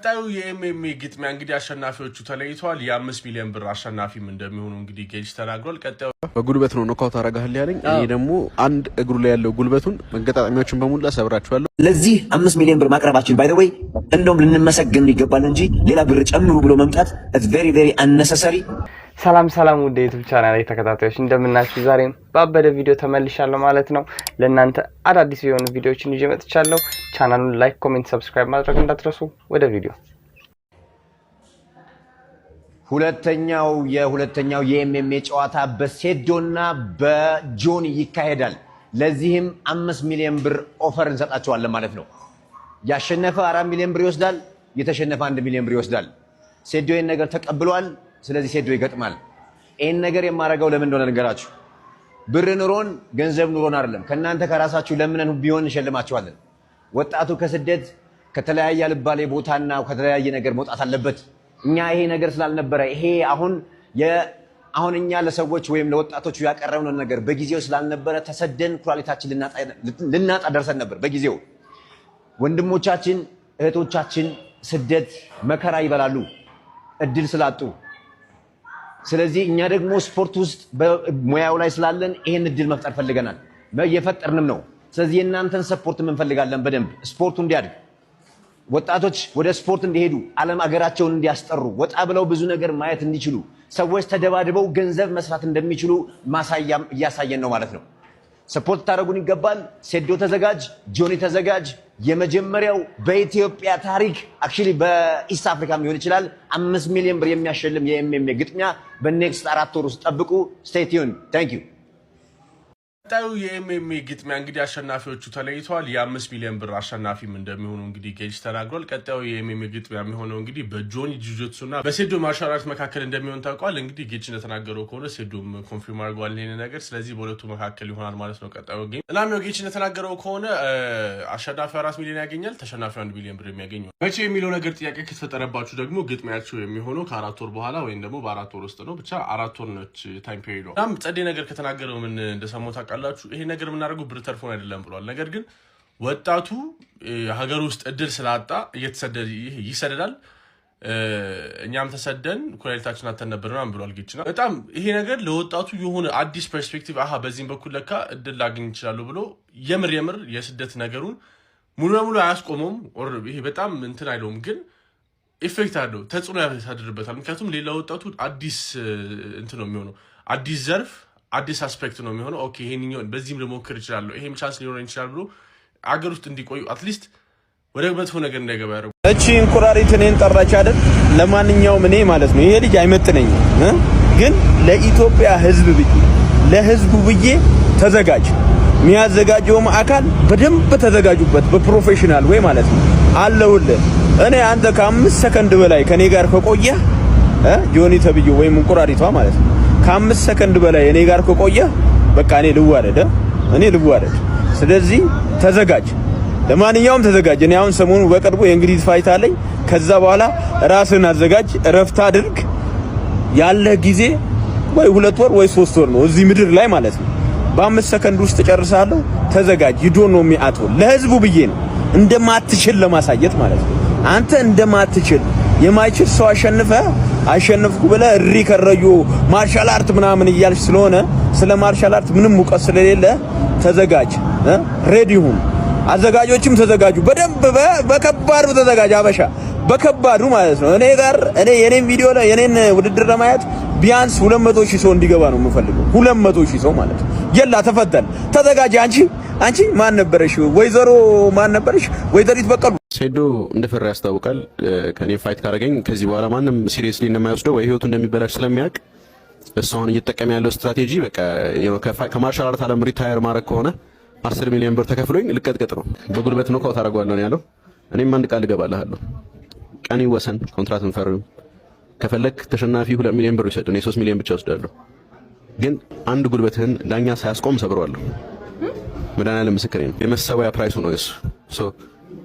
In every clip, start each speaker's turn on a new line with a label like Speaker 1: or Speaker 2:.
Speaker 1: ቀጣዩ የኤምኤምኤ ግጥሚያ እንግዲህ አሸናፊዎቹ ተለይተዋል። የ5 ሚሊዮን ብር አሸናፊም እንደሚሆኑ እንግዲህ ጌጅ ተናግሯል። ቀጣዩ
Speaker 2: በጉልበት ነው ኖካውት አረጋህል ያለኝ። እኔ ደግሞ አንድ እግሩ ላይ ያለው ጉልበቱን መገጣጣሚያዎችን በሙሉ ሰብራቸዋለሁ።
Speaker 3: ለዚህ 5 ሚሊዮን ብር ማቅረባችን ባይ ዘ ወይ እንደውም ልንመሰገን ይገባል እንጂ ሌላ ብር ጨምሩ ብሎ መምጣት it's very very unnecessary።
Speaker 4: ሰላም ውድ የዩቲዩብ ቻናል ተከታታዮች እንደምናችሁ፣ ዛሬም ባበደ ቪዲዮ ተመልሻለሁ ማለት ነው። ለእናንተ አዳዲስ የሆኑ ቪዲዮዎችን ይዤ መጥቻለሁ። ቻናሉን ላይክ፣ ኮሜንት፣ ሰብስክራይብ ማድረግ እንዳትረሱ። ወደ ቪዲዮ
Speaker 5: ሁለተኛው የኤምኤምኤ ጨዋታ በሴዶና በጆኒ ይካሄዳል። ለዚህም 5 ሚሊዮን ብር ኦፈር እንሰጣቸዋለን ማለት ነው። ያሸነፈ 4 ሚሊዮን ብር ይወስዳል፣ የተሸነፈ 1 ሚሊዮን ብር ይወስዳል። ሴዶ ይሄን ነገር ተቀብሏል። ስለዚህ ሴዶ ይገጥማል። ይሄን ነገር የማረጋው ለምን እንደሆነ ልንገራችሁ። ብር ኑሮን ገንዘብ ኑሮን አይደለም፣ ከናንተ ከራሳችሁ ለምነን ቢሆን እንሸልማችኋለን። ወጣቱ ከስደት ከተለያየ ልባሌ ቦታና ከተለያየ ነገር መውጣት አለበት። እኛ ይሄ ነገር ስላልነበረ ይሄ አሁን እኛ ለሰዎች ወይም ለወጣቶቹ ያቀረብነው ነገር በጊዜው ስላልነበረ ተሰደን ኩላሊታችን ልናጣ ደርሰን ነበር። በጊዜው ወንድሞቻችን እህቶቻችን ስደት መከራ ይበላሉ እድል ስላጡ። ስለዚህ እኛ ደግሞ ስፖርት ውስጥ በሙያው ላይ ስላለን ይሄን እድል መፍጠር ፈልገናል፣ እየፈጠርንም ነው። ስለዚህ የእናንተን ሰፖርት እንፈልጋለን። በደንብ ስፖርቱ እንዲያድግ፣ ወጣቶች ወደ ስፖርት እንዲሄዱ፣ ዓለም አገራቸውን እንዲያስጠሩ፣ ወጣ ብለው ብዙ ነገር ማየት እንዲችሉ፣ ሰዎች ተደባድበው ገንዘብ መስራት እንደሚችሉ ማሳያም እያሳየን ነው ማለት ነው። ሰፖርት ታደርጉን ይገባል። ሴዶ ተዘጋጅ፣ ጆኒ ተዘጋጅ። የመጀመሪያው በኢትዮጵያ ታሪክ አክቹሊ በኢስት አፍሪካም ሊሆን ይችላል 5 ሚሊዮን ብር የሚያሸልም የኤምኤምኤ ግጥሚያ በኔክስት 4 ወር ውስጥ ጠብቁ። ስቴይ ቲዩን። ታንክ ዩ።
Speaker 1: ቀጣዩ የኤምኤምኤ ግጥሚያ እንግዲህ አሸናፊዎቹ ተለይተዋል። የ5 ሚሊዮን ብር አሸናፊም እንደሚሆኑ እንግዲህ ጌጅ ተናግሯል። ቀጣዩ የኤምኤምኤ ግጥሚያ የሚሆነው እንግዲህ በጆኒ ጁጁትሱና በሴዶ ማርሻል አርት መካከል እንደሚሆን ታውቋል። እንግዲህ ጌጅ እንደተናገረው ከሆነ ሴዶም ኮንፊርም አድርጓል ይሄን ነገር። ስለዚህ በሁለቱ መካከል ይሆናል ማለት ነው ቀጣዩ ጌም። እናም ጌጅ እንደተናገረው ከሆነ አሸናፊው 4 ሚሊዮን ያገኛል፣ ተሸናፊው 1 ሚሊዮን ብር የሚያገኘው መቼ የሚለው ነገር ጥያቄ ከተፈጠረባችሁ ደግሞ ግጥሚያቸው የሚሆነው ከ4 ወር በኋላ ወይም ደግሞ በ4 ወር ውስጥ ነው። ብቻ 4 ወር ነች ታይም ፔሪድ። እናም ጸዴ ነገር ከተናገረው ምን እንደሰማው ታውቃላችሁ። ይሄ ነገር የምናደርገው ብር ተርፎን አይደለም ብሏል። ነገር ግን ወጣቱ ሀገር ውስጥ እድል ስላጣ ይሰደዳል። እኛም ተሰደን ኩላሊታችን አተን ነበር ምናምን ብሏል ጌችና። በጣም ይሄ ነገር ለወጣቱ የሆነ አዲስ ፐርስፔክቲቭ፣ አሃ በዚህም በኩል ለካ እድል ላገኝ ይችላሉ ብሎ የምር የስደት ነገሩን ሙሉ ለሙሉ አያስቆመውም። ይሄ በጣም እንትን አይለውም፣ ግን ኢፌክት አለው፣ ተጽዕኖ ያሳድርበታል። ምክንያቱም ሌላ ወጣቱ አዲስ እንትን ነው የሚሆነው፣ አዲስ ዘርፍ አዲስ አስፔክት ነው የሚሆነው። ኦኬ ይሄንኛው በዚህም ልሞክር ይችላል፣ ይሄም ቻንስ ሊኖረኝ ይችላል ብሎ አገር ውስጥ እንዲቆዩ አትሊስት ወደ መጥፎ ነገር እንዳይገባ ያደርጉ።
Speaker 2: እቺ እንቁራሪት እኔን ጠራች አይደል? ለማንኛውም እኔ ማለት ነው ይሄ ልጅ አይመጥነኝም፣ ግን ለኢትዮጵያ ሕዝብ ብዬ ለሕዝቡ ብዬ ተዘጋጅ። የሚያዘጋጀውም አካል በደንብ ተዘጋጁበት፣ በፕሮፌሽናል ወይ ማለት ነው አለውልህ። እኔ አንተ ከ5 ሰከንድ በላይ ከኔ ጋር ከቆየ ጆኒ ተብዬው ወይም እንቁራሪቷ ማለት ነው ከ5 ሰከንድ በላይ እኔ ጋር ከቆየ በቃ እኔ ልዋረድ። ስለዚህ ተዘጋጅ፣ ለማንኛውም ተዘጋጅ። እኔ አሁን ሰሞኑ በቅርቡ የእንግሊዝ ፋይት አለኝ። ከዛ በኋላ ራስን አዘጋጅ፣ እረፍት አድርግ። ያለ ጊዜ ወይ 2 ወር ወይ 3 ወር ነው እዚህ ምድር ላይ ማለት ነው። በ5 ሰከንድ ውስጥ ጨርሳለሁ። ተዘጋጅ። ይዶ ነው የሚያጥው ለህዝቡ ብዬ ነው እንደማትችል ለማሳየት ማለት ነው። አንተ እንደማትችል የማይችል ሰው አሸነፍኩ ብለህ እሪ ከረዩ ማርሻል አርት ምናምን እያልሽ ስለሆነ ስለ ማርሻል አርት ምንም ሙቀት ስለሌለ ተዘጋጅ፣ ሬዲ ሁን። አዘጋጆችም ተዘጋጁ፣ በደንብ በከባዱ ተዘጋጅ። አበሻ በከባዱ ማለት ነው። እኔ የኔን ቪዲዮ ላይ የኔን ውድድር ለማየት ቢያንስ 200,000 ሰው እንዲገባ ነው የምፈልገው። 200,000 ሰው ማለት ነው። የላ ተፈተን ተዘጋጅ። አንቺ ማን ነበረሽ? ወይዘሮ ማን ነበረሽ? ወይዘሪት በቀሉ። ሴዶ እንደፈራ ያስታውቃል። ከኔ ፋይት ካረገኝ ከዚህ በኋላ ማንም ሲሪየስሊ እንደማይወስደው ወይ ህይወቱ እንደሚበላሽ ስለሚያውቅ እሱ አሁን እየተጠቀመ ያለው ስትራቴጂ በቃ ከማርሻል አርት ዓለም ሪታየር ማድረግ ከሆነ 10 ሚሊዮን ብር ተከፍሎኝ ልቀጥቀጥ ነው። በጉልበት ነው ካው ታረጋዋለሁ ነው ያለው። እኔም አንድ ቃል እገባልሃለሁ፣ ቀን ይወሰን፣ ኮንትራት እንፈርም። ከፈለክ ተሸናፊ 2 ሚሊዮን ብር ይሰጥ፣ እኔ 3 ሚሊዮን ብቻ ወስዳለሁ። ግን አንድ ጉልበትህን ዳኛ ሳያስቆም ሰብረዋለሁ። መድኃኒዓለም ምስክሬ ነው። የመሰዋያ ፕራይሱ ነው እሱ።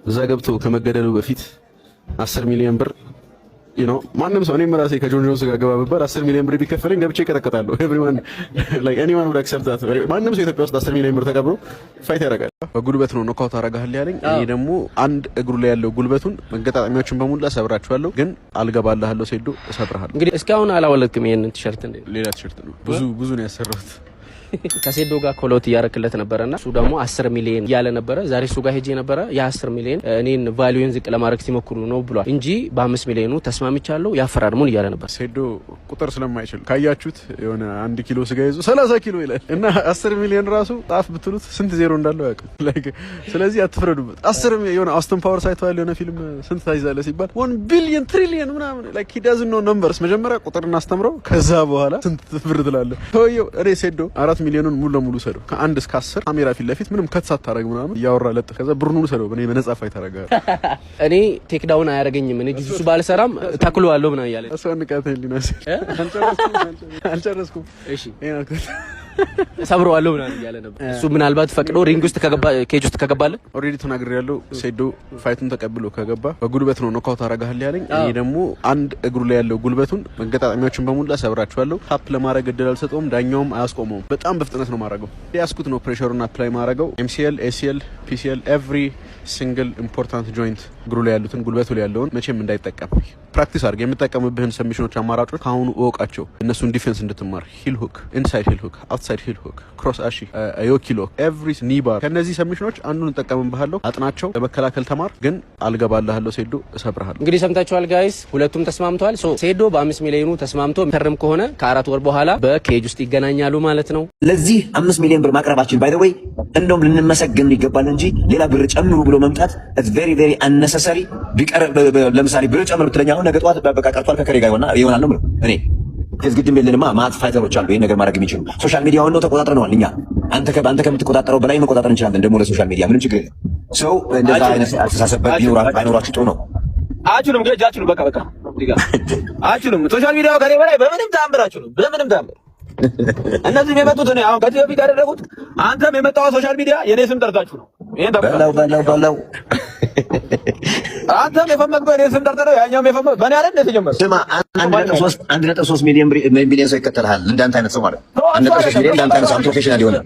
Speaker 2: እዛ ገብቶ ከመገደሉ በፊት 10 ሚሊዮን ብር
Speaker 6: ማንም ሰው እኔም ራሴ ከጆን ጆንስ ጋር ገባ ብባል 10 ሚሊዮን ብር ቢከፈለኝ ገብቼ እቀጠቅጣለሁ። ኤቭሪዋን ላይክ ኤኒዋን ውድ አክሰፕት ዛት። ማንም ሰው ኢትዮጵያ ውስጥ 10 ሚሊዮን ብር ተቀብሎ ፋይት ያደርጋል። በጉልበት ነው ኖካውት አደርጋለሁ ያለኝ። እኔ ደግሞ አንድ እግሩ ላይ ያለው ጉልበቱን መገጣጣሚያዎችን በሙላ ሰብራቸዋለሁ፣ ግን አልገባልሃለሁ ሴዶ እሰብርሃለሁ።
Speaker 7: እንግዲህ እስካሁን አላወለድክም ይሄንን ቲሸርት እንዴ?
Speaker 6: ሌላ ቲሸርት ነው ብዙ ነው ያሰራሁት።
Speaker 7: ከሴዶ ጋር ኮሎት እያረክለት ነበረና እሱ ደግሞ 10 ሚሊዮን ያለ ነበረ። ዛሬ እሱ ጋር ሄጄ ነበረ ያ10 ሚሊዮን እኔን ቫልዩን ዝቅ ለማድረግ ሲሞክሩ ነው ብሏል እንጂ በ5 ሚሊዮኑ ተስማምቻለሁ ያፈራርሙን እያለ ነበር።
Speaker 6: ሴዶ ቁጥር ስለማይችል ካያችሁት የሆነ 1 ኪሎ ስጋ ይዞ 30 ኪሎ ይላል እና 10 ሚሊዮን ራሱ ጣፍ ብትሉት ስንት ዜሮ እንዳለው ያውቃል። ላይክ ስለዚህ አትፍረዱበት። 10 የሆነ አውስተን ፓወር ሳይቷል የሆነ ፊልም ስንት ታይዛለ ሲባል 1 ቢሊዮን ትሪሊዮን ምናምን ላይክ ሂ ዳዝንት ኖ ነምበርስ። መጀመሪያ ቁጥርና አስተምረው ከዛ በኋላ ስንት ብር ትላለህ ተወየው። እኔ ሴዶ 4 ሚሊዮኑን ሙሉ ለሙሉ ሰደው ከ1 እስከ 10 ካሜራ ፊት ለፊት ምንም ከትሳት ታረግ ምናምን ያወራ ለጥ ከዛ ብሩን ሰደው በኔ በነጻ ፋይት አረጋ።
Speaker 7: እኔ ቴክ ዳውን አያረገኝም እኔ ጁሱ ባልሰራም ተክሏለሁ ምናምን ያለ
Speaker 6: እሷን ንቃተኝ ሊናስ አልጨረስኩም።
Speaker 7: እሺ ሰብረዋለሁ ምናምን ያለ ነበር እሱ። ምናልባት ፈቅዶ ሪንግ ውስጥ ከገባ ኬጅ ውስጥ ከገባለ
Speaker 6: ኦሬዲ ተናግሬያለሁ። ሴዶ ፋይቱን ተቀብሎ ከገባ በጉልበት ነው ኖካውት አረጋለሁ ያለኝ። እኔ ደግሞ አንድ እግሩ ላይ ያለው ጉልበቱን መገጣጣሚያዎችን በሙላ ሰብራቸዋለሁ። ታፕ ለማድረግ እድል አልሰጠውም፣ ዳኛውም አያስቆመውም። በጣም በፍጥነት ነው ማረገው። ያስኩት ነው ፕሬሸሩን አፕላይ ማረገው። ኤምሲኤል ኤሲኤል ፒሲኤል ኤቭሪ ሲንግል ኢምፖርታንት ጆይንት እግሩ ላይ ያሉትን ጉልበቱ ላይ ያለውን መቼም እንዳይጠቀም ፕራክቲስ አድርግ። የምጠቀምብህን ሰሚሽኖች አማራጮች ካሁኑ እወቃቸው፣ እነሱን ዲፌንስ እንድትማር። ሂል ሁክ፣ ኢንሳይድ ሂል ሁክ፣ አውትሳይድ ሂል ሁክ፣ ክሮስ አሺ፣ ዮኪ ሎክ፣ ኤቭሪ ኒ ባር። ከነዚህ ሰሚሽኖች አንዱን እንጠቀምብሃለሁ። አጥናቸው፣ ለመከላከል ተማር። ግን አልገባልሃለሁ ሴዶ እሰብርሃለሁ።
Speaker 7: እንግዲህ ሰምታችኋል ጋይስ፣ ሁለቱም ተስማምተዋል። ሴዶ በ5 ሚሊዮኑ ተስማምቶ ተርም ከሆነ ከ4 ወር በኋላ በኬጅ ውስጥ ይገናኛሉ ማለት ነው።
Speaker 3: ለዚህ 5 ሚሊዮን ብር ማቅረባችን ባይ ዘ ወይ እንደውም ልንመሰገን ይገባል እንጂ ሌላ ብር ጨምሩ ብሎ መምጣት ኢትስ ቬሪ ቬሪ አነሰሰሪ። ቢቀር ለምሳሌ ብር ጨምሩ ብትለኝ አሁን ነገ ጠዋት በቃ ቀርቷል ከከሬ ጋር ይሆናል ነው እኔ ከዚህ ግድም የለንማ። ማት ፋይተሮች አሉ ይሄን ነገር ማድረግ የሚችሉ። ሶሻል ሚዲያውን ነው ተቆጣጥረነዋል እኛ። አንተ ከምትቆጣጠረው በላይ መቆጣጠር እንችላለን ደግሞ ለሶሻል ሚዲያ ምንም ችግር የለም። ሰው እንደዛ አይነት አስተሳሰብ ባይኖራችሁ ጥሩ ነው።
Speaker 2: አችሉም ገጅ አችሉም በቃ አችሉም ሶሻል ሚዲያው ከኔ በላይ በምንም ታምራችሁ ነው በምንም ታምር እነዚህ የመጡት ነው። አሁን ከዚህ በፊት ያደረጉት አንተም የመጣው ሶሻል ሚዲያ የኔ ስም ጠርታችሁ ነው። ይሄን
Speaker 3: በላው
Speaker 2: አንተም የፈመግከው የኔ ስም ጠርተህ ነው። ያኛውም የፈመገው በእኔ አይደል የተጀመረው።
Speaker 3: ስማ 1.3 ሚሊዮን ሰው ይከተልሃል። እንዳንተ አይነት ሰው ማለት 1.3 ሚሊዮን እንዳንተ አይነት ሰው ፕሮፌሽናል የሆነ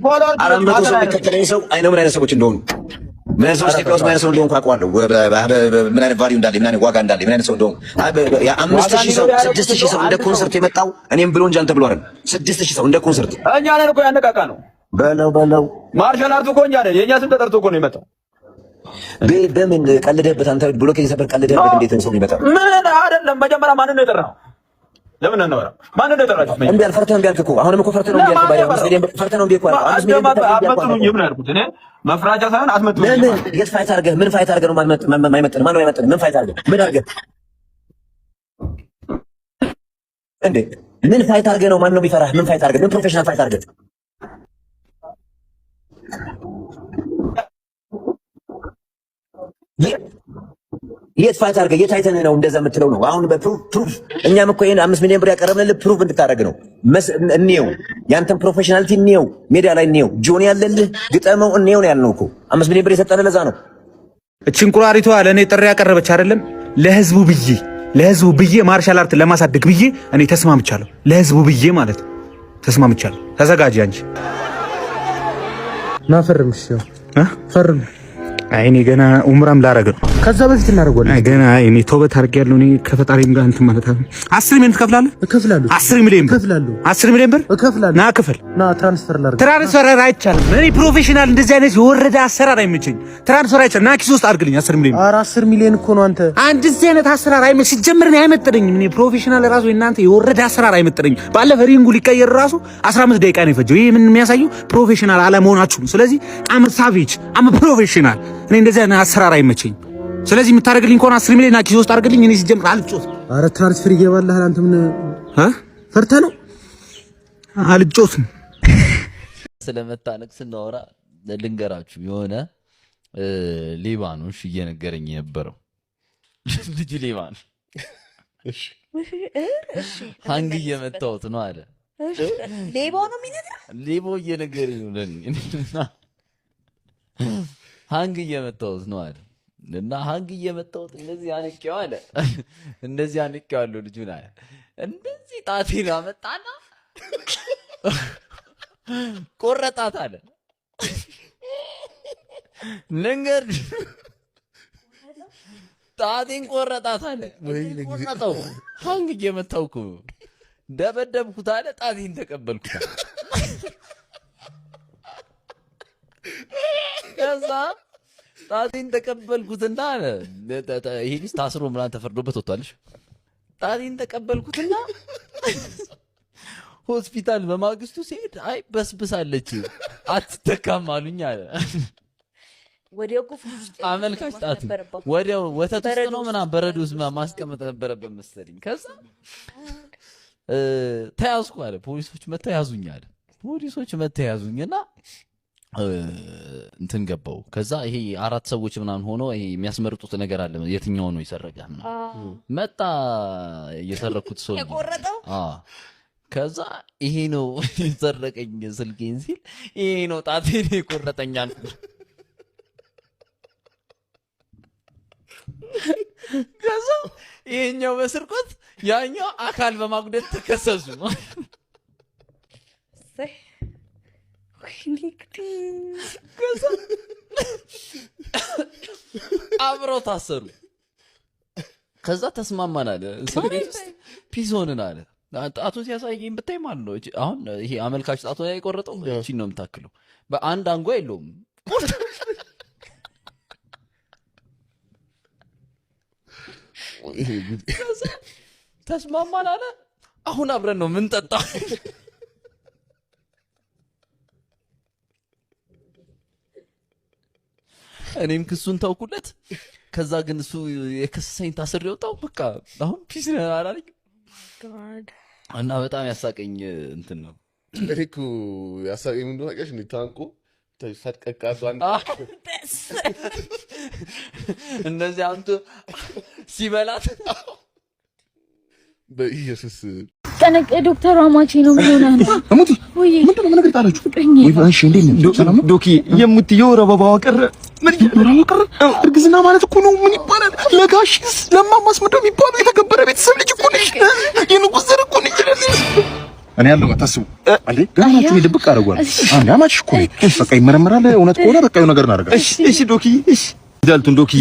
Speaker 3: 400 ሰው የሚከተለኝ ሰው አይነው ምን አይነት ሰዎች እንደሆኑ ምን አይነት ሰዎች ኢትዮጵያ ውስጥ ምን አይነት ሰው እንደሆኑ አውቀዋለሁ። ምን አይነት ቫልዩ እንዳለ ምን አይነት ዋጋ እንዳለ ምን አይነት ሰው እንደሆኑ 5000 ሰው 6000 ሰው እንደ ኮንሰርት የመጣው እኔም ብሎ እንጂ አንተ ብሎ አይደል 6000 ሰው እንደ ኮንሰርት
Speaker 2: እኛ ነን እኮ ያነቃቃ ነው።
Speaker 3: በለው
Speaker 2: ማርሻል አርቱ እኮ እኛ ነን። የኛ ስም ተጠርቶ እኮ ነው የመጣው።
Speaker 3: በምን ቀልደህበት አንተ ብሎክ የሰበር ቀልደህበት እንዴት ነው ሰው የሚመጣው?
Speaker 2: ምን አይደለም። መጀመሪያ ማንን ነው የጠራው? ለምን ነው ማንን ነው የጠራችሁት?
Speaker 3: እምቢ አልፈርተህ እምቢ አልክ እኮ አሁንም እኮ ፈርተህ ነው እምቢ አልክ። ባይሆን 5 ሚሊዮን ፈርተህ ነው እምቢ እኮ አልክ። 5 ሚሊዮን
Speaker 2: አትመጥኑኝ ምን አልኩት እኔ መፍራቻ ሳይሆን አትመጥኑኝ።
Speaker 3: ለምን የት ፋይት አድርገህ ምን ፋይት አድርገህ ነው ማይመጥን? ማን ነው የማይመጥን? ምን ፋይት አድርገህ ምን አድርገህ እንዴ? ምን ፋይት አድርገህ ነው ማን ነው ቢፈራህ? ምን ፋይት አድርገህ ምን ፕሮፌሽናል ፋይት አድርገህ የት ፋይት አድርገህ የት አይተህ ነው እንደዛ የምትለው ነው? አሁን በፕሩፍ እኛም እኮ ይሄን 5 ሚሊዮን ብር ያቀረብንልህ ፕሩፍ እንድታደርግ ነው። እንየው ያንተን ፕሮፌሽናሊቲ እንየው፣ ሜዳ ላይ እንየው፣ ጆኒ ያለልህ ግጠመው እንየው ነው ያልነው እኮ 5 ሚሊዮን ብር የሰጠንህ ለዛ ነው።
Speaker 8: እቺን ቁራሪቷ ለእኔ ጥሪ ያቀረበች አይደለም ለህዝቡ ብዬ ማርሻል አርት ለማሳደግ ብዬ እኔ ተስማምቻለሁ። ለህዝቡ ብዬ ማለት ተስማምቻለሁ። ተዘጋጂ አንቺ
Speaker 7: ማፈርምሽ ፈርም።
Speaker 8: አይ እኔ ገና ኡምራም ላረግ ነው።
Speaker 7: ከዛ በፊት እናደርጋለን።
Speaker 8: አይ ገና እኔ ተውበት አድርጌያለሁ። እኔ ከፈጣሪም ጋር እንትን ማለት ነው። 10 ሚሊዮን ትከፍላለህ?
Speaker 7: እከፍላለሁ።
Speaker 8: 10 ሚሊዮን ብር
Speaker 7: እከፍላለሁ።
Speaker 8: 10 ሚሊዮን ብር
Speaker 7: እከፍላለሁ።
Speaker 8: ና ክፈል።
Speaker 7: ና ትራንስፈር ላድርግ።
Speaker 8: ትራንስፈር አይቻልም። እኔ ፕሮፌሽናል እንደዚህ አይነት የወረደ አሰራር አይመቸኝ። ትራንስፈር አይቻልም። ና ኪስ ውስጥ አድርግልኝ 10 ሚሊዮን።
Speaker 7: ኧረ 10 ሚሊዮን እኮ ነው አንተ።
Speaker 8: አንድ እዚህ አይነት አሰራር አይመች ሲጀምር ነው አይመጥረኝም። እኔ ፕሮፌሽናል ራሱ እናንተ የወረደ አሰራር አይመጥረኝም። ባለፈ ሪንጉ ሊቀየር ራሱ 15 ደቂቃ ነው የፈጀው። ይሄ ምን የሚያሳየው ፕሮፌሽናል አለመሆናችሁ። ስለዚህ አም ሳቪጅ አም ፕሮፌሽናል። እኔ እንደዚህ አይነት አሰራር አይመቸኝ። ስለዚህ የምታደርግልኝ ከሆነ 10 ሚሊዮን ኪስ ውስጥ አድርግልኝ። እኔ ሲጀምር አልጮት።
Speaker 7: ኧረ ትራንስፈር ይገባልሃል። አንተ ምን ፈርተህ ነው?
Speaker 8: አልጮትም።
Speaker 9: ስለመታነቅ ስናወራ ልንገራችሁ የሆነ ሌባኖሽ እየነገረኝ የነበረው ልጅ ሌባኖ ሃንግ እየመታሁት ነው አለ።
Speaker 10: ሌባው ነው የሚነግረው።
Speaker 9: ሌባው እየነገረኝ ነው ለኔ ሃንግ እየመታሁት ነው አለ። እና ሀንግ እየመጣሁት እንደዚህ አንቄው አለ እንደዚህ አንቄዋለሁ ልጁን አለ እንደዚህ ጣቴን አመጣና ቆረጣት አለ ልንገር ጣቴን ቆረጣት አለ ቆረጠው ሀንግ እየመጣሁ እኮ ደበደብኩት አለ ጣቴን ተቀበልኩት ከዛ ጣቴን ተቀበልኩትና አለ ይሄ ልጅ ታስሮ ምናምን ተፈርዶበት ወጥቷልሽ ጣቴን ተቀበልኩትና ሆስፒታል በማግስቱ ሲሄድ አይ በስብሳለች አትተካም አሉኝ አለ
Speaker 10: ወዲያው ኩፍሉ
Speaker 9: አመልካች ጣቱ ወዲያው ወተት ውስጥ ነው ምናምን በረዶ ውስጥ ማስቀመጥ ነበረበት መሰለኝ ከዛ ተያዝኩ አለ ፖሊሶች መተው ያዙኝ አለ ፖሊሶች መተው ያዙኝና እንትን ገባው ከዛ ይሄ አራት ሰዎች ምናምን ሆኖ ይሄ የሚያስመርጡት ነገር አለ የትኛው ነው ይሰረጋ ምናምን መጣ እየሰረኩት ሰው
Speaker 10: የቆረጠው
Speaker 9: ከዛ ይሄ ነው ይሰረቀኝ ስልኬን ሲል ይሄ ነው ጣቴን ይቆረጠኛል ከዛ ይሄኛው በስርቆት ያኛው አካል በማጉደት ተከሰሱ ከዛ አብረው ታሰሩ ከዛ ተስማማን አለ እስር ቤት ውስጥ ፒስ ሆንን አለ ጣቱን ሲያሳየኝ ብታይ ማለት ነው አሁን ይሄ አመልካች ጣቱን ያይቆረጠው እቺን ነው የምታክለው በአንድ አንጓ የለውም ከዛ ተስማማን አለ አሁን አብረን ነው ምን ጠጣ እኔም ክሱን ታውቁለት ከዛ ግን እሱ የከሰሰኝ ታስር ይወጣው በቃ አሁን ፒስ አላለኝ እና በጣም ያሳቀኝ እንትን ነው
Speaker 1: እሪኩ ያሳቀኝ ምን እንደሆነ ነው ታንቆ ተፈጥቀቃቱ አንተ
Speaker 9: እንደዚህ አንተ ሲበላት
Speaker 1: በኢየሱስ
Speaker 10: ጠነቀ ዶክተር አማቼ ነው ምን ሆነ
Speaker 8: እሙቲ ምንድነው ምን ነገር ታላችሁ እሺ እንዴት ነው ሰላም ዶኪ የምትየው ረባባው ቀረ ምን ረባባው ቀረ እርግዝና ማለት እኮ ነው ምን ይባላል ለጋሽስ ለማማስ ምንድነው የሚባለው የተከበረ ቤተሰብ ልጅ እኮ ነሽ የንጉስ ዘር እኮ ነሽ እኔ ያለው አታስቡ አንዴ ጋማችሁ ይደብቅ አረጋው አንዴ አማች እኮ በቃ ይመረመራል እውነት ከሆነ በቃ የሆነ ነገር እናደርጋለን እሺ ዶኪ እሺ ዳልቱን ዶኪ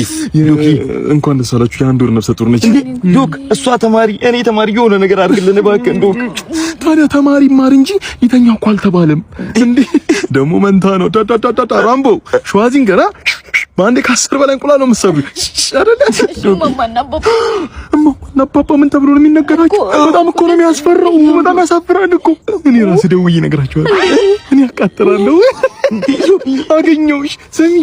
Speaker 8: እንኳን ደስ አላችሁ የአንድ ወር ነፍሰ ጡር ነች ዶክ እሷ ተማሪ እኔ ተማሪ የሆነ ነገር አድርግልን እባክህ ዶክ ታዲያ ተማሪ ማር እንጂ ይተኛ እኮ አልተባለም እንዴ ደግሞ መንታ ነው ዳዳዳዳ ራምቦ ሸዋዚንገራ ባንዴ ከ10 በላይ እንቁላል ነው የምትሰብሪው አይደል ማማና ፓፓ ምን ተብሎ ነው የሚነገራቸው በጣም እኮ ነው የሚያስፈራው በጣም ያሳፍራል እኮ እኔ ራሴ ደውዬ እነግራቸዋለሁ እኔ አቃጥላለሁ አገኘሁሽ ስሚ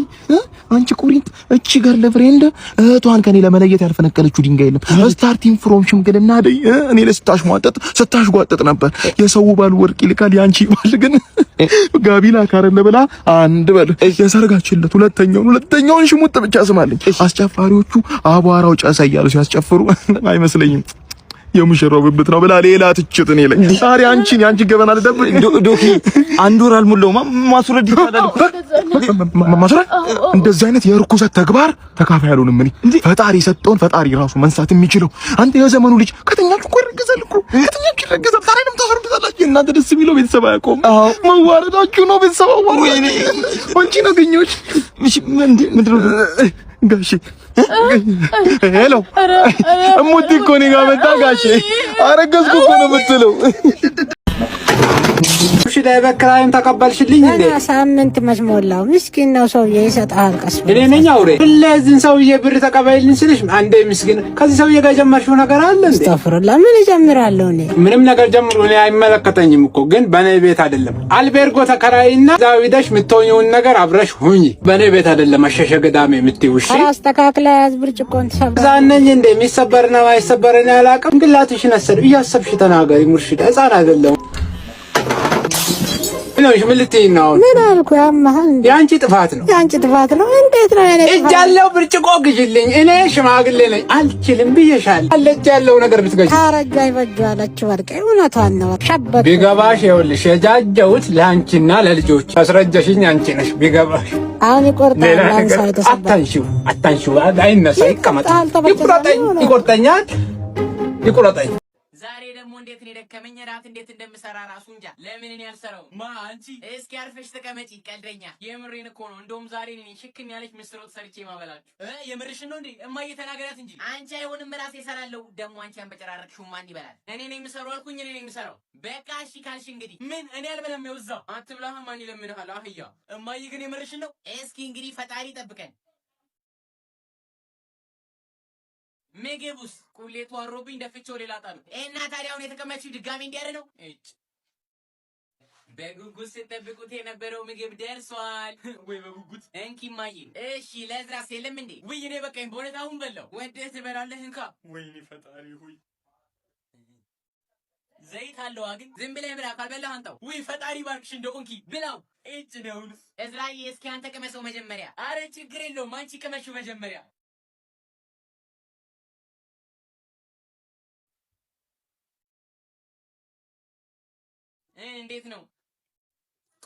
Speaker 8: አንቺ ቁሪት እቺ ጋር ለፍሬንድ እህቷን ከኔ ለመለየት ያልፈነቀለችው ድንጋይ የለም ስታርቲንግ ፍሮም ሽምግልና ደይ እኔ ለስታሽ ጓጠጥ ነበር የሰው ባል ወርቅ ይልካል ያንቺ ባል ግን ጋቢላ ካረለ ብላ አንድ በል የሰርጋችለት ሁለተኛውን ሽሙጥ ብቻ ስማለኝ አስጨፋሪዎቹ አቧራው ጫሳ እያሉ ሲያስጨፍሩ አይመስለኝም የሙሽራው ብብት ነው ብላ ሌላ ትችት እኔ ላይ ታዲያ አንቺ ገበና ልደብቅ ዶኪ አንድ ወር አልሞላው ማስረድ ይታላል ማስረድ እንደዚህ አይነት የርኩሰት ተግባር ተካፋይ ያሉንም እኔ ፈጣሪ ሰጠውን ፈጣሪ ራሱ መንሳት የሚችለው አንተ የዘመኑ ልጅ ከተኛችሁ እኮ ይረገዛል እኮ ከተኛችሁ ይረገዛል ታዲያ ታፈርዱታላችሁ እናንተ ደስ የሚለው ቤተሰብ አያውቁም መዋረዳችሁ ነው ቤተሰብ ወይኔ አንቺ ነው ገኞች ምንድነው ጋሺ ሄሎ እሙቲ እኮ እኔ ጋር መጣ ጋሺ አረገዝኩ እኮ ነው የምትለው እሺ ለበክራይም ተቀበልሽልኝ እንዴ
Speaker 10: ሳምንት መስሞላው ምስኪን ነው ሰውዬ ይሰጣል ቀስ
Speaker 8: እኔ ነኝ አውሬ ለዚህን ሰውዬ ብር ተቀበልልኝ ስልሽ አንዴ ምስኪን ከዚህ ሰውዬ ጋር ጀመርሽው ነገር አለ እንዴ
Speaker 10: አስተፍሩላ ምን ጀምራለሁ እኔ
Speaker 8: ምንም ነገር ጀምሩ እኔ አይመለከተኝም እኮ ግን በኔ ቤት አይደለም አልቤርጎ ተከራይና እዛው ሄደሽ የምትሆኚውን ነገር አብረሽ ሁኚ በኔ ቤት አይደለም አሸሸ ገዳሜ የምትይው እሺ
Speaker 10: አስተካክለ ያዝ ብርጭቆን ተሰብራ
Speaker 8: ዛነኝ እንዴ የሚሰበርና ማይሰበርና ያላቀም ግላትሽን አሰብ እያሰብሽ ተናገሪ ሙርሽዳ ህፃን አይደለም ነው ምን ልትይ ነው?
Speaker 10: ምን አልኩ? ያማህል
Speaker 8: የአንቺ ጥፋት ነው።
Speaker 10: የአንቺ ጥፋት ነው። እንዴት ነው ያለ?
Speaker 8: እጅ ያለው ብርጭቆ ግዢልኝ። እኔ ሽማግሌ ነኝ አልችልም ብዬሻለሁ። አለች ያለው ነገር ብትገዢ
Speaker 10: ታረጋ ይበጃለች። ወርቄ እውነቷን ነው። ሸበት
Speaker 8: ቢገባሽ ይኸውልሽ የጃጀሁት ለአንቺና ለልጆች አስረጀሽኝ አንቺ ነሽ። ቢገባሽ
Speaker 10: አሁን ይቆርጣል።
Speaker 8: አታንሺው አይነሳ ይቀመጣል። ይቆርጠኛል።
Speaker 11: ዛሬ ደግሞ እንዴት ነው የደከመኝ? ራት እንዴት እንደምሰራ ራሱ እንጃ። ለምን እኔ አልሰራው? አንቺ እስኪ አርፈሽ ተቀመጪ። ቀልደኛ። የምሬን እኮ ነው። እንደውም ዛሬ እኔ ሽክን ያለች ምስር ወጥ ሰርቼ ማበላችሁ። የምርሽን ነው እንዴ? እማዬ ተናገራት እንጂ። አንቺ አይሆንም ራሴ እሰራለሁ። ደግሞ አንቺ አንበጨራረቅሽው ማን ይበላል? እኔ ነኝ የምሰራው አልኩኝ። እኔ ነኝ የምሰራው። በቃ እሺ ካልሽ እንግዲህ ምን እኔ አልበላም። ይወዛው አትብላህ። ማን ይለምንሃል? አህያ። እማዬ ግን የምርሽን ነው? እስኪ እንግዲህ ፈጣሪ ጠብቀን። ምግቡስ ቁሌቱ አሮብኝ ደፍቼው ሌላ ጣሉ እና ታዲያ አሁን የተቀመጥሽው ድጋሚ እንዲያረ ነው። በጉጉት ስትጠብቁት የነበረው ምግብ ደርሷል ወይ? በጉጉት እንኪ ማዬ። እሺ ለዝራስ የለም እንዴ? ውይ እኔ በቃኝ በእውነት አሁን በላው። ወደህ ትበላለህ እንካ። ወይኔ ፈጣሪ ሆይ ዘይት አለው ግን ዝም ብለህ ብላ። ካልበላህ አንተው። ውይ ፈጣሪ ባርክሽ እንደው እንኪ ብላው። እጭ ነው እዝራዬ። እስኪ አንተ ቅመሰው መጀመሪያ። አረ ችግር የለውም አንቺ ቅመሽው መጀመሪያ። እንዴት ነው?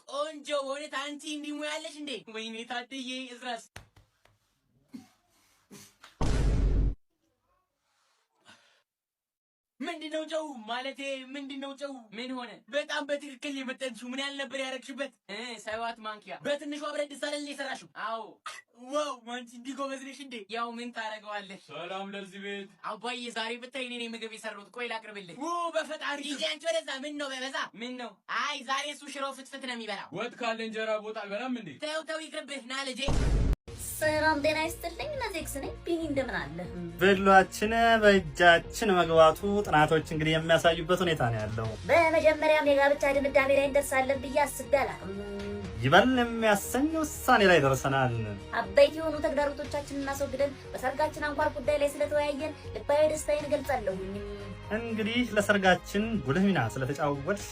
Speaker 11: ቆንጆ ወነት አንቺ እንዲህ ሙያለሽ እንዴ? ወይኔ ታድዬ እዝራስ ምንድነው ጨው ማለቴ ምንድነው ጨው? ምን ሆነ? በጣም በትክክል የመጠንሽው። ምን ያህል ነበር ያረግሽበት? 7 ማንኪያ። በትንሿ ብረት ድስት አይደል የሰራሽው? አዎ። ዋው ማንቺ እንዲህ ጎበዝ ነሽ እንዴ? ያው ምን ታረገዋለሽ። ሰላም ለዚህ ቤት። አባዬ ዛሬ ብታይ እኔ ምግብ የሰራሁት። ቆይ ላቅርብልህ። በፈጣሪ ይዤ አንቺ ወደዛ። ምን ነው በበዛ? ምን ነው? አይ ዛሬ እሱ ሽሮ ፍትፍት ነው የሚበላው። ወጥ ካለ እንጀራ ቦጥ አልበላም እንዴ? ተው ይቅርብህ። ና ልጄ።
Speaker 12: ሰላም ጤና ይስጥልኝ። ነዜክስ ነኝ። ቢኒ እንደምን አለ?
Speaker 13: ብሏችን በእጃችን መግባቱ ጥናቶች እንግዲህ የሚያሳዩበት ሁኔታ ነው ያለው።
Speaker 12: በመጀመሪያም የጋብቻ ድምዳሜ ላይ እንደርሳለን ብዬ አስቤ አላውቅም።
Speaker 13: ይበል የሚያሰኝ ውሳኔ ላይ ደርሰናል።
Speaker 12: አበይት የሆኑ ተግዳሮቶቻችንን እናስወግደን በሰርጋችን አንኳር ጉዳይ ላይ ስለተወያየን ልባዊ ደስታዬን እገልጻለሁ።
Speaker 13: እንግዲህ ለሰርጋችን ጉልህ ሚና ስለተጫወትሽ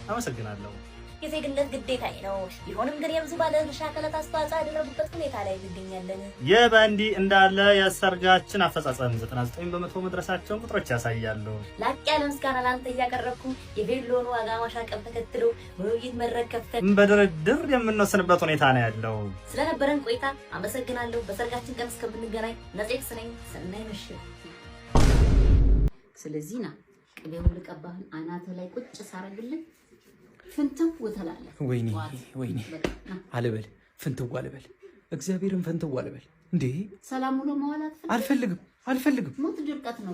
Speaker 13: አመሰግናለሁ።
Speaker 12: የዜግነት ግዴታዬ ነው። ቢሆንም ግን የብዙ ባለድርሻ አካላት አስተዋጽኦ ያደረጉበት ሁኔታ ላይ እንገኛለን።
Speaker 13: ይህ በእንዲህ እንዳለ የሰርጋችን አፈጻጸም 99 በመቶ መድረሳቸውን ቁጥሮች ያሳያሉ።
Speaker 12: ላቅ ያለ ምስጋና ላንተ እያቀረብኩ የቬሎን ዋጋ ማሻቀብ ተከትሎ በውይይት መድረክ ከፍተን
Speaker 13: በድርድር የምንወስንበት ሁኔታ ነው ያለው።
Speaker 12: ስለነበረን ቆይታ አመሰግናለሁ። በሰርጋችን ቀን እስከምንገናኝ ነጼክስ ነኝ። ሰናይ ምሽት። ስለዚህ ና ቅቤውን ልቀባህን አናተ ላይ ቁጭ ሳረግልን ፍንትው ወተላለ።
Speaker 8: ወይኔ አልበል፣ ፍንትው አልበል፣ እግዚአብሔርን ፍንትው አልበል። እንዴ
Speaker 12: ሰላም ውሎ መዋላት
Speaker 8: አልፈልግም።
Speaker 12: ሞት ድርቀት ነው።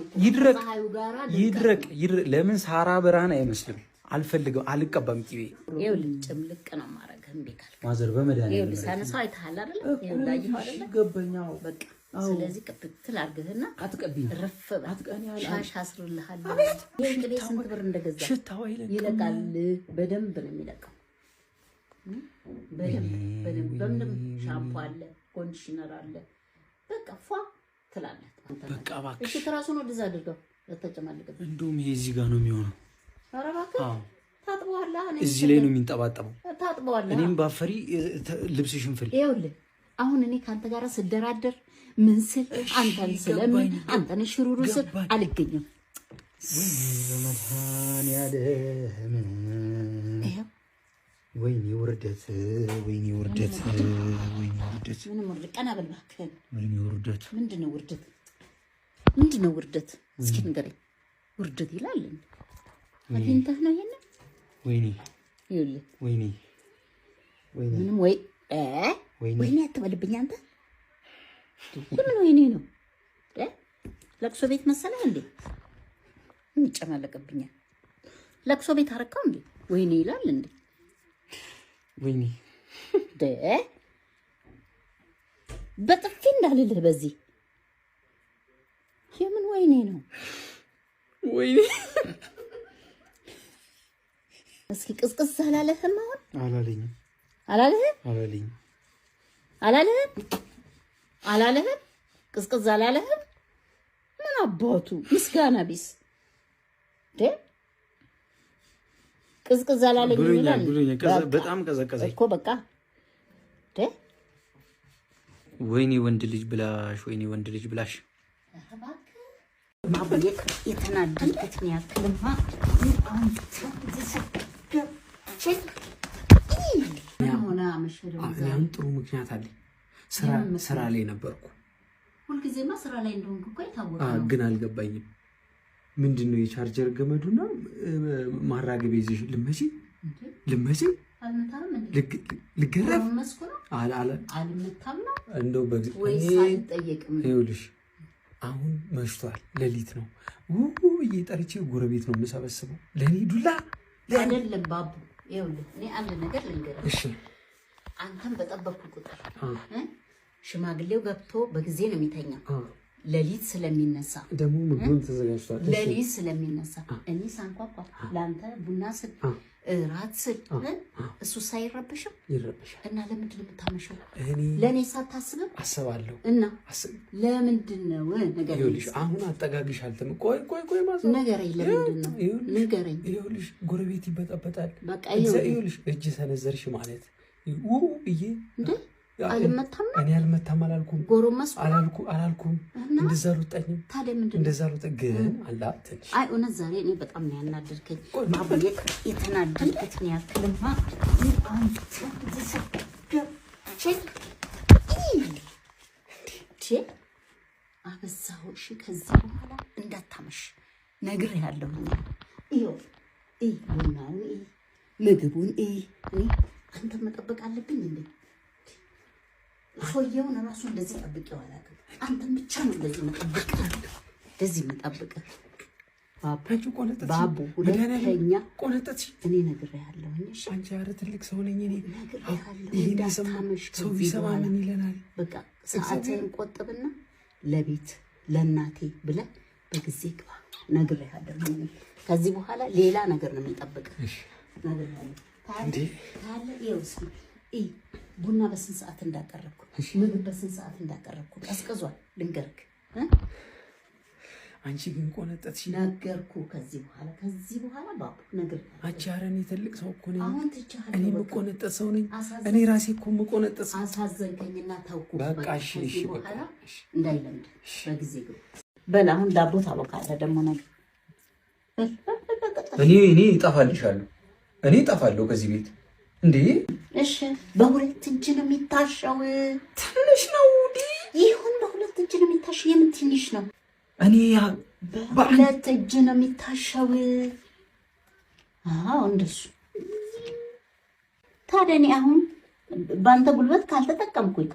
Speaker 8: ይድረቅ። ለምን ሳራ ብርሃን አይመስልም? አልፈልግም፣ አልቀባም። ቂቤ
Speaker 12: ይኸውልህ ጭምልቅ ነው ማረግ። እንዴ ካል
Speaker 8: ማዘር በመድኃኒዓለም
Speaker 12: ይኸውልህ ሳነሳው አይተሃል አይደል? ይኸውልህ አይደል?
Speaker 8: ገባኛው በቃ።
Speaker 12: ስለዚህ ቅብትል አድርገህና
Speaker 8: አትቀቢኝ።
Speaker 12: ረፍ ሻሽ አስርልሃለሁ። ይሄ ቅቤ ስንት ብር እንደገዛ
Speaker 8: ሽታው
Speaker 12: ይለቃል። በደንብ ነው የሚለቀው። በደንብ ሻምፖ አለ፣ ኮንዲሽነር አለ። በቃ ፏ ትላለህ።
Speaker 8: በቃ እባክሽ።
Speaker 12: እሺ ትራሱን ወደዛ አድርገው ለተጨማለቀ።
Speaker 8: እንደውም ይሄ እዚህ ጋር ነው የሚሆነው።
Speaker 12: ኧረ እባክህ ታጥበዋለህ።
Speaker 8: እዚህ ላይ ነው የሚንጠባጠበው።
Speaker 12: ታጥበዋለህ።
Speaker 8: እኔም ባፈሪ ልብስሽን ፍሪ።
Speaker 12: ይኸውልህ አሁን እኔ ካንተ ጋር ስደራደር ምን ስል አንተን ስለምን አንተን ሽሩሩ ስል አልገኝም።
Speaker 8: ወይኔ ውርደት፣ ወይኔ ውርደት፣ ወይኔ ውርደት።
Speaker 12: ምንም ውርደት ቀና በል እባክህን።
Speaker 8: ወይኔ ውርደት።
Speaker 12: ምንድነው ውርደት? ምንድነው ውርደት? እስኪ ንገረኝ። ውርደት ይላል እንዴ? አግኝተህ ነው ይሄን?
Speaker 8: ወይኔ
Speaker 12: ይኸውልህ፣
Speaker 8: ወይኔ
Speaker 12: ምንም ወይኔ አትበልብኝ አንተ። ምን ወይኔ ነው? ለቅሶ ቤት መሰለህ እንዴ? ምን ይጨማለቅብኛል? ለቅሶ ቤት አረካው እንዴ? ወይኔ ይላል እንዴ?
Speaker 8: ወይኔ
Speaker 12: በጥፊ እንዳልልህ በዚህ የምን ወይኔ ነው?
Speaker 8: ወይኔ
Speaker 12: እስኪ ቅዝቅዝ አላለህም? አሁን
Speaker 8: አላለኝም።
Speaker 12: አላለህም? ቅዝቅዝ አላለህም? ምን አባቱ ምስጋና ቢስ ቅዝቅዝ አላለኝ ይላል።
Speaker 8: በጣም ቀዘቀዘ
Speaker 12: እኮ በቃ
Speaker 8: ወይኔ ወንድ ልጅ ብላሽ፣ ወይኔ ወንድ ልጅ ብላሽ።
Speaker 12: ማብየክ የተናደድኩትን ያክልማ
Speaker 8: አሁን ጥሩ ምክንያት አለ። ስራ ላይ ነበርኩ።
Speaker 12: ሁልጊዜማ ስራ ላይ እንደሆንኩ እኮ የታወቀ ነው።
Speaker 8: ግን አልገባኝም። ምንድነው የቻርጀር ገመዱና ማራገቢያ ይዘሽ ልመጪ ልገረፍ
Speaker 12: አልመታም ነው
Speaker 8: እንደው
Speaker 12: ወይስ አልጠየቅም?
Speaker 8: ይኸውልሽ አሁን መሽቷል፣ ሌሊት ነው። ብዬ ጠርቼ ጎረቤት ነው የምሰበስበው። ለእኔ ዱላ
Speaker 12: አይደለም ባቡ። ይኸውልህ እኔ አንድ ነገር ልንገርህ።
Speaker 8: እሺ
Speaker 12: አንተም በጠበቅኩ ቁጥር ሽማግሌው ገብቶ በጊዜ ነው የሚተኛው። ሌሊት ስለሚነሳ
Speaker 8: ደግሞ ምግቡን ተዘጋጅቷል።
Speaker 12: ሌሊት ስለሚነሳ እኔ ሳንኳኳ ለአንተ ቡና ስል እራት ስል እሱ ሳይረበሽም
Speaker 8: ይረበሻል።
Speaker 12: እና ለምንድን ነው የምታመሸው?
Speaker 8: እኔ
Speaker 12: ለእኔ ሳታስብም
Speaker 8: አስባለሁ።
Speaker 12: እና ለምንድን ነው ነገር
Speaker 8: ይኸውልሽ አሁን አጠጋግሽ አልተም ቆይ
Speaker 12: ንገረኝ። ለምንድን ነው ንገረኝ።
Speaker 8: ይኸውልሽ ጎረቤት ይበጠበጣል።
Speaker 12: በቃ
Speaker 8: ይኸውልሽ እጅ ሰነዘርሽ ማለት ብዬ
Speaker 12: እንዴ አልመታም ነው
Speaker 8: እኔ አልመታም አላልኩም።
Speaker 12: ጎረመስኩ
Speaker 8: አላልኩም። እንደዛ አልወጣኝም።
Speaker 12: ታዲያ ምንድን ነው
Speaker 8: እንደዛ አልወጣ ግን አላ ትንሽ
Speaker 12: አይ እውነት ዛሬ እኔ በጣም ነው ያናደድከኝ። ማብየክ የተናደድኩትን ያክልማ አበዛው። እሺ ከዚህ በኋላ እንዳታመሽ ነግሬሃለሁ። ይኸው ቡናውን ምግቡን እኔ አንተ መጠበቅ አለብኝ እንዴ? ሰውየውን እራሱ እንደዚህ ጠብቄው አላውቅም። አንተን ብቻ ነው እንደዚህ መጠበቅ ባቡ። ሁለተኛ እኔ ነግሬሃለሁ።
Speaker 8: አንቺ ኧረ ትልቅ ሰው ነኝ እኔ።
Speaker 12: እንዳታመሽ
Speaker 8: ሰው ቢሰማ ምን ይለናል?
Speaker 12: በቃ ሰዓትህን ቆጥብና ለቤት ለእናቴ ብለህ በጊዜ ግባ። ነግሬሃለሁ። ከዚህ በኋላ ሌላ ነገር ነው የሚጠብቅህ። ነግሬሃለሁ። ቡና በስንት ሰዓት እንዳቀረብኩ፣ ምግብ በስንት ሰዓት እንዳቀረብኩ ቀዝቅዟል። ልንገርክ።
Speaker 8: አንቺ ግን ቆነጠጥሽ።
Speaker 12: ነገርኩ። ከዚህ በኋላ ባቡ ነግሬሃለሁ።
Speaker 8: አንቺ ኧረ እኔ ትልቅ ሰው እኮ ነኝ።
Speaker 12: አሁን ትቻለሁ።
Speaker 8: እኔ የምቆነጠጥ ሰው ነኝ። እኔ ራሴ እኮ የምቆነጠጥ ሰው።
Speaker 12: አሳዘንከኝና ታውኩ።
Speaker 8: በቃ እሺ
Speaker 12: በኋላ እንዳይለምድ በጊዜ ግባ። በል አሁን ዳቦ ታቦካለህ ደግሞ ነገር
Speaker 8: እኔ እጠፋልሻለሁ። እኔ እጠፋለሁ ከዚህ ቤት እንዴ።
Speaker 12: እሺ በሁለት እጅ ነው የሚታሸው።
Speaker 8: ትንሽ ነው
Speaker 12: ይሁን፣ በሁለት እጅ ነው የሚታሸው። የምን ትንሽ ነው?
Speaker 8: እኔ
Speaker 12: በሁለት እጅ ነው የሚታሸው። አዎ እንደሱ። ታዲያ እኔ አሁን በአንተ ጉልበት ካልተጠቀምኩኝ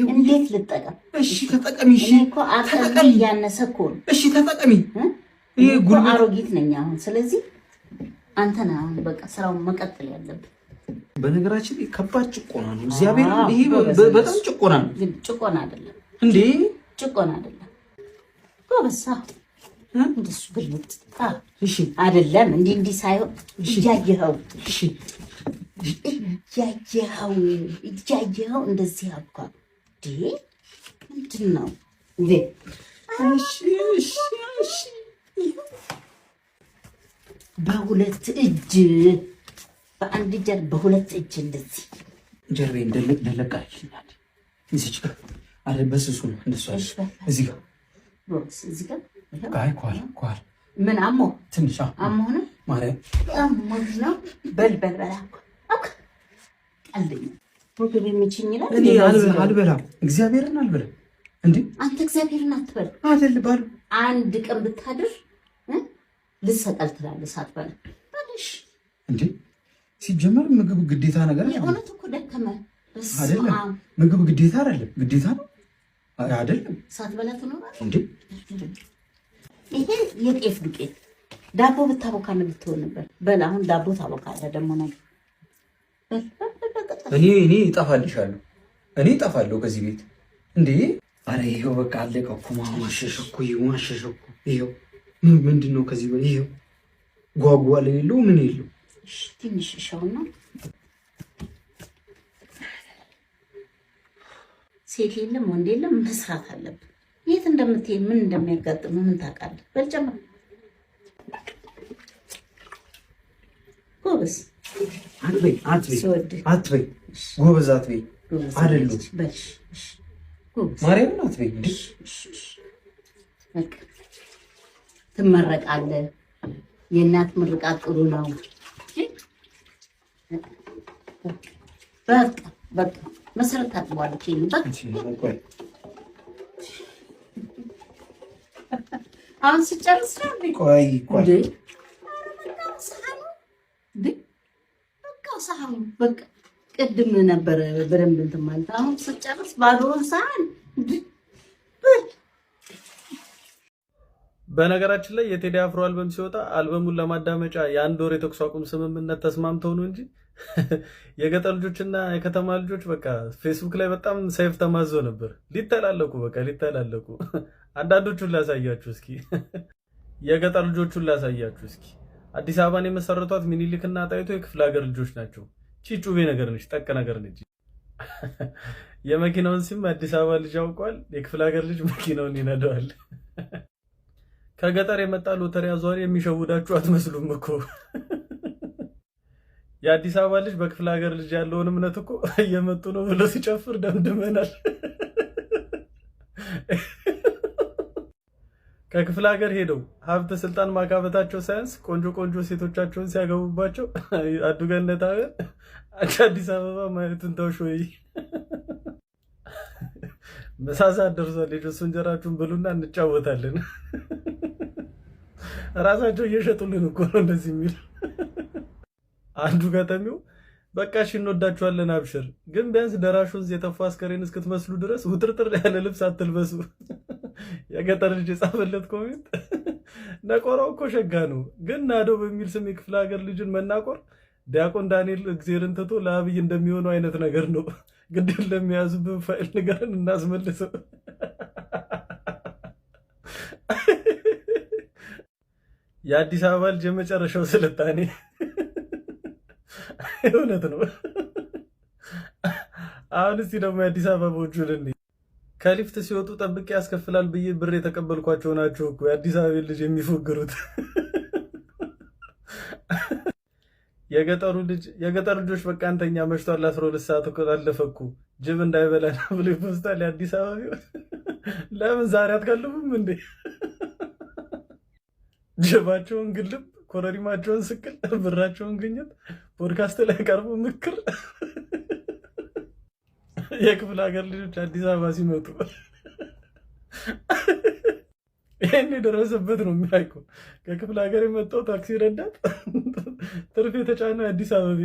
Speaker 12: እንዴት ልጠቀም?
Speaker 8: እሺ ተጠቀሚ። እሺ
Speaker 12: እኮ አቅም እያነሰ እኮ ነው።
Speaker 8: እሺ ተጠቀሚ።
Speaker 12: ይሄ ጉልበት አሮጊት ነኝ አሁን። ስለዚህ አንተ ነህ አሁን በቃ ስራውን መቀጠል ያለብህ።
Speaker 8: በነገራችን ከባድ ጭቆና ነው። እግዚአብሔር ይሄ በጣም ጭቆና ነው።
Speaker 12: ግን ጭቆና አይደለም
Speaker 8: እንዴ?
Speaker 12: ጭቆና አይደለም። ጎበሳ እንደሱ ብልጥ
Speaker 8: እሺ
Speaker 12: አይደለም። እንዲህ ሳይሆን እያየኸው እያየኸው እንደዚህ አኳ ምንድን ነው? በሁለት እጅ በአንድ እጅ በሁለት እጅ እንደዚህ
Speaker 8: ጀርቤ እንደለቃችኛል። እዚህ ጋር አረ በስሱ ነው እንደሱ አይደል? እዚህ ጋር
Speaker 12: እዚህ ጋር
Speaker 8: አይ ኳል
Speaker 12: ምን አሞ
Speaker 8: ትንሽ
Speaker 12: አሞ ነው
Speaker 8: ማርያም
Speaker 12: አሞ ነው። በል አክ ቀልኝ ወገብ የሚችኝ ይላል።
Speaker 8: እኔ አልበላም፣ እግዚአብሔርን አልበላም። እንዴ
Speaker 12: አንተ እግዚአብሔርን አትበል
Speaker 8: አይደል? ባል
Speaker 12: አንድ ቀን ብታድር ልሰቀል ትላለህ ሳትበላ ባልሽ።
Speaker 8: እንዴ ሲጀመር ምግብ ግዴታ ነገር አይደለም።
Speaker 12: የእውነት እኮ ደከመ
Speaker 8: አይደለም። ምግብ ግዴታ አይደለም፣ ግዴታ ነው አይደለም።
Speaker 12: ሳትበላ ትኖራለህ
Speaker 8: እንዴ?
Speaker 12: ይሄ የጤፍ ዱቄት ዳቦ ብታቦካ ነው ብትሆን ነበር። በል አሁን ዳቦ ታቦካለህ ደግሞ ነገር።
Speaker 8: እኔ እጠፋልሻለሁ። እኔ እጠፋለሁ ከዚህ ቤት እንዴ። አረ ይሄው በቃ አለቀ እኮ። ማሸሸኩ ይሄው ምንድን ነው ከዚህ በላይ ይሄው ጓጓለ የለው ምን የለው።
Speaker 12: ትንሽ ሻውና ሴት የለም ወንድ የለም፣ መስራት አለብን። የት እንደምትሄድ ምን እንደሚያጋጥም ምን ታውቃለህ? በልጨማ ጎበዝ
Speaker 2: አትበይ አትበይ ጎበዝ አትበይ አይደለም
Speaker 12: በልሽ
Speaker 2: ማርያም አትበይ እንዴ
Speaker 12: በቃ ትመረቃለህ። የእናት ምርቃት ጥሩ ነው። በቃ መሰረት ታጥቧለች። አሁን ስጨርስ ነው
Speaker 2: ቆይ
Speaker 12: ሳህኑ በቃ ቅድም ነበረ በደንብ እንትን ማለት አሁን ስጨርስ ባዶውን ሳህን
Speaker 14: በነገራችን ላይ የቴዲ አፍሮ አልበም ሲወጣ አልበሙን ለማዳመጫ የአንድ ወር የተኩስ አቁም ስምምነት ተስማምተው ነው እንጂ የገጠር ልጆችና የከተማ ልጆች በቃ ፌስቡክ ላይ በጣም ሰይፍ ተማዞ ነበር። ሊተላለቁ አንዳንዶቹን ላሳያችሁ እስኪ። የገጠር ልጆቹን ላሳያችሁ እስኪ። አዲስ አበባን የመሰረቷት ሚኒሊክና ጣይቱ የክፍለ ሀገር ልጆች ናቸው። ጩቤ ነገር ነች፣ ጠቅ ነገር ነች። የመኪናውን ሲም አዲስ አበባ ልጅ ያውቀዋል፣ የክፍለ ሀገር ልጅ መኪናውን ይነዳዋል። ከገጠር የመጣ ሎተሪ አዟሪ የሚሸውዳችሁ አትመስሉም እኮ። የአዲስ አበባ ልጅ በክፍለ ሀገር ልጅ ያለውን እምነት እኮ እየመጡ ነው ብሎ ሲጨፍር ደምድመናል። ከክፍለ ሀገር ሄደው ሀብት ስልጣን ማካበታቸው ሳያንስ ቆንጆ ሴቶቻቸውን ሲያገቡባቸው አዱገነታውያን አንቺ አዲስ አበባ ማየቱን ተውሾይ። መሳሳት ደርሷል። የጆስ እንጀራችሁን ብሉና እንጫወታለን። ራሳቸው እየሸጡልን እኮ ነው እንደዚህ የሚል አንዱ ከተሜው በቃ እሺ እንወዳችኋለን አብሽር፣ ግን ቢያንስ ደራሽ ወንዝ የተፋ አስከሬን እስክትመስሉ ድረስ ውጥርጥር ያለ ልብስ አትልበሱ። የገጠር ልጅ የጻፈለት ኮሜንት ነቆራው እኮ ሸጋ ነው፣ ግን ናዶ በሚል ስም የክፍለ ሀገር ልጅን መናቆር ዲያቆን ዳንኤል እግዜርን ትቶ ለአብይ እንደሚሆነው አይነት ነገር ነው። ግድል ለሚያዙብን ፋይል ንገረን እናስመልሰው። የአዲስ አበባ ልጅ የመጨረሻው ስልጣኔ እውነት ነው። አሁን እስቲ ደግሞ የአዲስ አበባዎቹን እንይ። ከሊፍት ሲወጡ ጠብቄ ያስከፍላል ብዬ ብር የተቀበልኳቸው ናቸው እኮ የአዲስ አበባ ልጅ የሚፎግሩት። የገጠር ልጆች በቃ አንተኛ መሽቷል 12 ሰዓት እኮ አለፈ እኮ ጅብ እንዳይበላን ብሎ ይፖስታል የአዲስ አበባ። ለምን ዛሬ አትከልቡም እንዴ? ጅባቸውን ግልብ፣ ኮረሪማቸውን ስቅል፣ ብራቸውን ግኝት፣ ፖድካስት ላይ ቀርቦ ምክር። የክፍለ ሀገር ልጆች አዲስ አበባ ሲመጡ ይህን የደረሰበት ነው የሚያውቁ። ከክፍለ ሀገር የመጣው ታክሲ ረዳት ትርፍ የተጫነው የአዲስ አበባ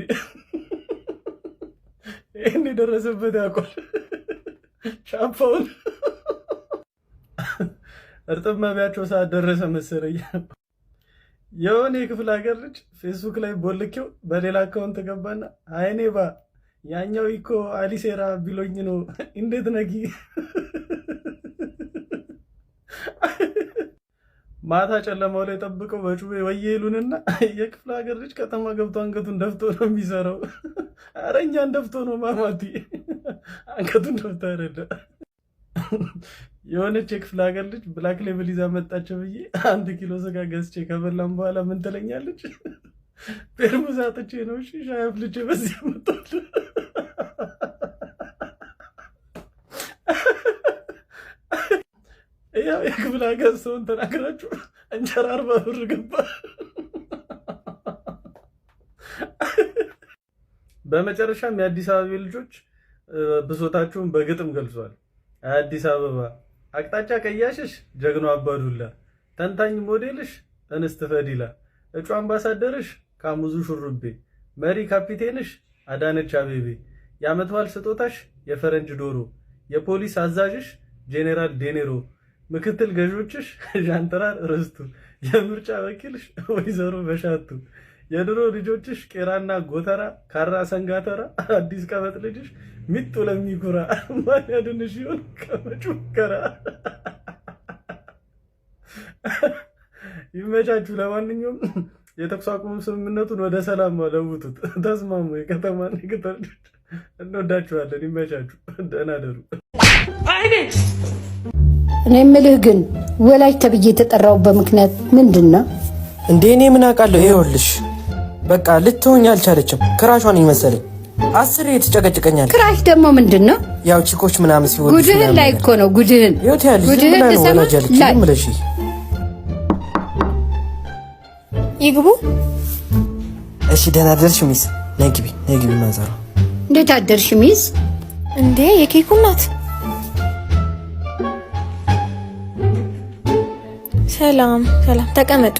Speaker 14: ይህን የደረሰበት ያውቋል። ሻምፓውን እርጥብ መቢያቸው ሰዓት ደረሰ መሰለኝ። የሆነ የክፍለ ሀገር ልጅ ፌስቡክ ላይ ቦልኬው በሌላ አካውንት ገባና አይኔ ባ ያኛው ኢኮ አሊሴራ ቢሎኝ ነው እንዴት ነጊ ማታ ጨለማው ላይ ጠብቀው በጩቤ ወየሉንና የክፍለ ሀገር ልጅ ከተማ ገብቶ አንገቱን ደፍቶ ነው የሚሰራው። ኧረ እኛን ደፍቶ ነው ማማቲ አንገቱን ደፍቶ አይደለ። የሆነች የክፍለ ሀገር ልጅ ብላክ ሌብል ይዛ መጣቸው ብዬ 1 ኪሎ ስጋ ገዝቼ ከበላም በኋላ ምን ትለኛለች? ፔርሙዝ አጥቼ ነው ሻይ አፍልቼ በዚህ መጣሁ። ያው የክፍለ ሀገር ሰውን ተናግራችሁ እንጀራ 40 ብር ገባ። በመጨረሻም የአዲስ አበባ ልጆች ብሶታቸውን በግጥም ገልጿል። አዲስ አበባ አቅጣጫ ቀያሽሽ ጀግኖ አባዱላ፣ ተንታኝ ሞዴልሽ እንስት ፈዲላ፣ እጩ አምባሳደርሽ ካሙዙ ሹሩቤ፣ መሪ ካፒቴንሽ አዳነች አቤቤ፣ የዓመት በዓል ስጦታሽ የፈረንጅ ዶሮ፣ የፖሊስ አዛዥሽ ጄኔራል ዴኔሮ፣ ምክትል ገዦችሽ ዣንጥራር ርስቱ፣ የምርጫ ወኪልሽ ወይዘሮ በሻቱ፣ የድሮ ልጆችሽ ቄራና ጎተራ ካራ ሰንጋተራ፣ አዲስ ቀበጥ ልጅሽ ሚጡ ለሚኩራ፣ ማን ያድንሽ ይሆን ከመጩ ከራ። ይመቻችሁ። ለማንኛውም የተኩስ አቁም ስምምነቱን ወደ ሰላም ለውጡት፣ ተስማሙ። የከተማና የገጠር ልጆች እንወዳችኋለን። ይመቻችሁ። ደህና ደሩ።
Speaker 10: እኔ የምልህ ግን ወላጅ ተብዬ የተጠራሁበት ምክንያት ምንድን ነው?
Speaker 15: እንዴ እኔ ምን አውቃለሁ? ይኸውልሽ በቃ ልትሆኝ አልቻለችም። ክራሿን ይመስለኝ 10 የተጨቀጨቀኛል።
Speaker 10: ክራሽ ደግሞ ምንድነው?
Speaker 15: ያው ቺኮች ምናምን ሲወዱ
Speaker 10: ጉድህን ላይ እኮ ነው ጉድህን።
Speaker 15: ይወት ያለ ዝም ብላ ነው ወላጃለች ምለሽ
Speaker 10: ይግቡ።
Speaker 15: እሺ ደህና አደርሽ ሚስ። ነይ ግቢ ማዘሯ።
Speaker 10: እንዴት አደርሽ ሚስ? እንዴ የኬኩ እናት ሰላም። ተቀመጡ።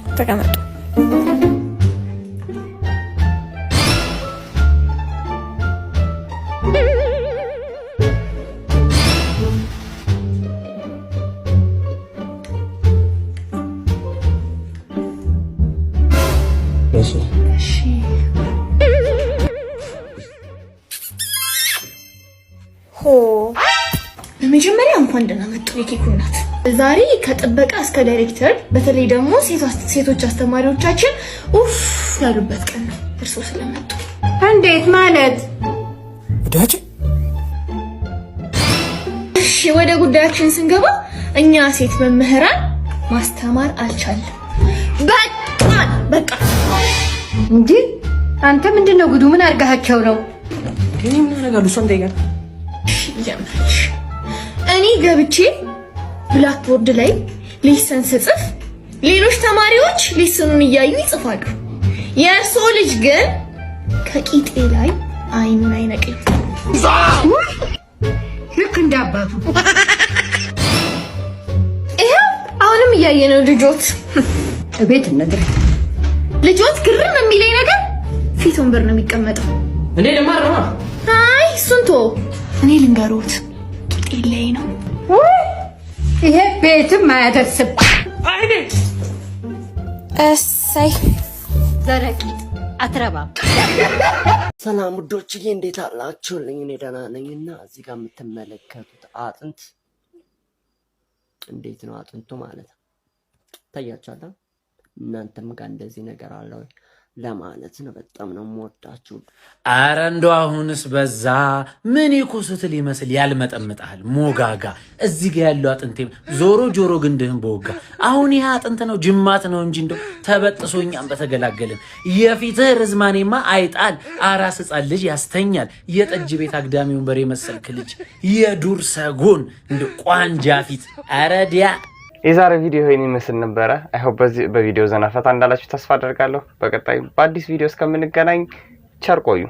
Speaker 16: በመጀመሪያ እንኳን ደህና መጡ የኬኩ እናት። ዛሬ ከጥበቃ እስከ ዳይሬክተር በተለይ ደግሞ ሴቶች አስተማሪዎቻችን ኡፍ ያሉበት ቀን ነው እርሶ ስለመጡ።
Speaker 10: እንዴት ማለት?
Speaker 16: እሺ ወደ ጉዳያችን ስንገባ እኛ ሴት መምህራን ማስተማር አልቻለም። በቃ
Speaker 10: እንዴ አንተ ምንድነው ጉዱ? ምን አርጋቸው ነው?
Speaker 15: ምን አረጋሉ? ሶንዴ ጋር
Speaker 16: እኔ ገብቼ ብላክቦርድ ላይ ሌሰን ስጽፍ ሌሎች ተማሪዎች ሌሰኑን እያዩ ይጽፋሉ። የእርሶ ልጅ ግን ከቂጤ ላይ አይኑን አይነቅልም።
Speaker 10: ልክ እንዳባቱ።
Speaker 16: ይሄው አሁንም እያየ ነው ልጆት።
Speaker 10: እቤት ነግረ
Speaker 16: ልጆት ግርም የሚለኝ ነገር ፊት ወንበር ነው የሚቀመጠው።
Speaker 15: እኔ ለማር ነው።
Speaker 16: አይ እሱን ተወው፣ እኔ ልንገሮት ቂጤ ላይ ነው።
Speaker 10: ይሄ ቤትም አያደርስም።
Speaker 16: አይኔ
Speaker 10: እሰይ ዘረቂት አትረባም።
Speaker 17: ሰላም ውዶችዬ እንዴት አላችሁልኝ? እኔ ደህና ነኝና እዚህ ጋር የምትመለከቱት አጥንት እንዴት ነው? አጥንቱ ማለት ታያችኋል። እናንተም ጋር እንደዚህ ነገር አለ ወይ ለማለት ነው። በጣም ነው የምወዳችሁ።
Speaker 18: አረ እንደው አሁንስ በዛ። ምን ይኩሱት ሊመስል ያልመጠምጣል ሞጋጋ። እዚህ ጋር ያለው አጥንቴ ዞሮ ጆሮ ግንድህን በወጋ። አሁን ይሄ አጥንት ነው ጅማት ነው እንጂ እንደው ተበጥሶኛም በተገላገልን። የፊትህ ርዝማኔማ አይጣል አራስ ሕፃን ልጅ ያስተኛል። የጠጅ ቤት አግዳሚ ወንበር የመሰልክ ልጅ የዱር ሰጎን እንደው ቋንጃ ፊት አረዲያ።
Speaker 4: የዛሬ ቪዲዮ ይሄን ይመስል ነበረ። አይ ሆፕ በዚህ በቪዲዮ ዘና ፈታ እንዳላችሁ ተስፋ አደርጋለሁ። በቀጣይ በአዲስ ቪዲዮ እስከምንገናኝ ቸር ቆዩ።